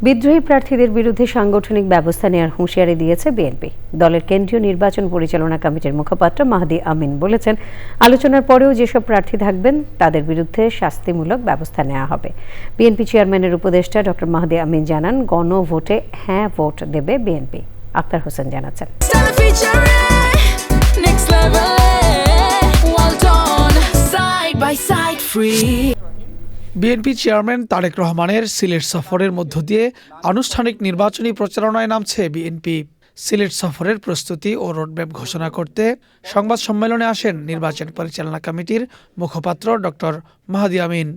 বিদ্রোহী প্রার্থীদের বিরুদ্ধে সাংগঠনিক ব্যবস্থা নেওয়ার হুঁশিয়ারি দিয়েছে বিএনপি। দলের কেন্দ্রীয় নির্বাচন পরিচালনা কমিটির মুখপাত্র মাহদি আমিন বলেছেন, আলোচনার পরেও যেসব প্রার্থী থাকবেন তাদের বিরুদ্ধে শাস্তিমূলক ব্যবস্থা নেওয়া হবে। বিএনপি চেয়ারম্যানের উপদেষ্টা ডক্টর মাহদি আমিন জানান, গণভোটে হ্যাঁ ভোট দেবে বিএনপি। আক্তার হোসেন জানাচ্ছেন। বিএনপি চেয়ারম্যান তারেক রহমানের সিলেট সফরের মধ্য দিয়ে আনুষ্ঠানিক নির্বাচনী প্রচারণায় নামছে বিএনপি। সিলেট সফরের প্রস্তুতি ও রোডম্যাপ ঘোষণা করতে সংবাদ সম্মেলনে আসেন নির্বাচন পরিচালনা কমিটির মুখপাত্র ডক্টর মাহদি আমিন।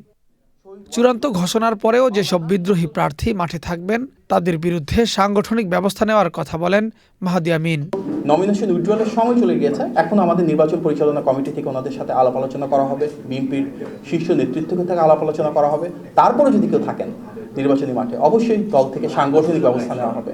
চূড়ান্ত ঘোষণার পরেও যেসব বিদ্রোহী প্রার্থী মাঠে থাকবেন তাদের বিরুদ্ধে সাংগঠনিক ব্যবস্থা নেওয়ার কথা বলেন মাহদি আমিন। নমিনেশন উইথড্রয়ালের সময় চলে গিয়েছে, এখন আমাদের নির্বাচন পরিচালনা কমিটি থেকে ওনাদের সাথে আলাপ আলোচনা করা হবে, বিএনপির শীর্ষ নেতৃত্ব থেকে আলাপ আলোচনা করা হবে। তারপরে যদি কেউ থাকেন নির্বাচনী মাঠে, অবশ্যই দল থেকে সাংগঠনিক ব্যবস্থা নেওয়া হবে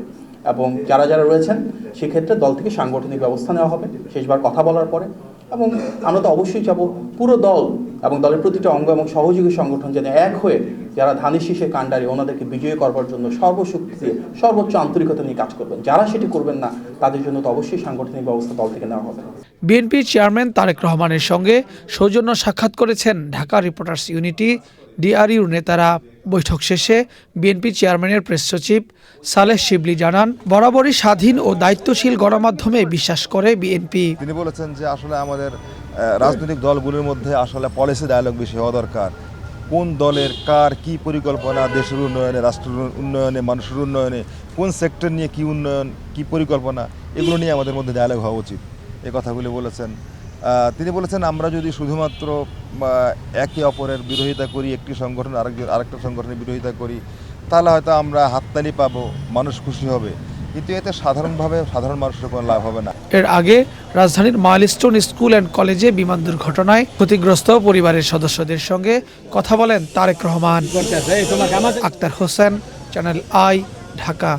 এবং যারা যারা রয়েছেন সেক্ষেত্রে দল থেকে সাংগঠনিক ব্যবস্থা নেওয়া হবে শেষবার কথা বলার পরে। এবং আমরা তো অবশ্যই যাব পুরো দল এবং দলের প্রতিটা অঙ্গ এবং সহযোগী সংগঠন যেন এক হয়ে যারা ধানের শীষের কাণ্ডারি ওনাদেরকে বিজয়ী করবার জন্য সর্বশক্তি দিয়ে সর্বোচ্চ আন্তরিকতা নিয়ে কাজ করবেন। যারা সেটি করবেন না তাদের জন্য তো অবশ্যই সাংগঠনিক ব্যবস্থা দল থেকে নেওয়া হবে। বিএনপি চেয়ারম্যান তারেক রহমানের সঙ্গে সৌজন্য সাক্ষাৎ করেছেন ঢাকা রিপোর্টার্স ইউনিটি ডিআরইউর নেতারা। বৈঠক শেষে বিএনপি চেয়ারম্যানের প্রেস সচিব সালেহ শিবলি জানান, বরাবরই স্বাধীন ও দায়িত্বশীল গণমাধ্যমে বিশ্বাস করে বিএনপি। তিনি বলেছেন যে আসলে আমাদের রাজনৈতিক দলগুলোর মধ্যে আসলে পলিসি ডায়ালগ বেশি হওয়া দরকার। কোন দলের কার কি পরিকল্পনা দেশের উন্নয়নে, রাষ্ট্রের উন্নয়নে, মানুষের উন্নয়নে, কোন সেক্টর নিয়ে কি উন্নয়ন, কি পরিকল্পনা, এগুলো নিয়ে আমাদের মধ্যে ডায়ালগ হওয়া উচিত, এই কথাগুলি বলেছেন। তিনি বলেছেন, আমরা যদি শুধুমাত্র একে অপরের বিরোধিতা করি, একটি সংগঠন আরেকটা সংগঠনের বিরোধিতা করি, তাহলে হয়তো আমরা হাততালি পাবো, মানুষ খুশি হবে, কিন্তু এতে সাধারণভাবে সাধারণ মানুষের কোনো লাভ হবে না। এর আগে রাজধানীর মাইলস্টোন স্কুল অ্যান্ড কলেজে বিমান দুর্ঘটনায় ক্ষতিগ্রস্ত পরিবারের সদস্যদের সঙ্গে কথা বলেন তারেক রহমান। Akhtar Hossain, channel I, Dhaka.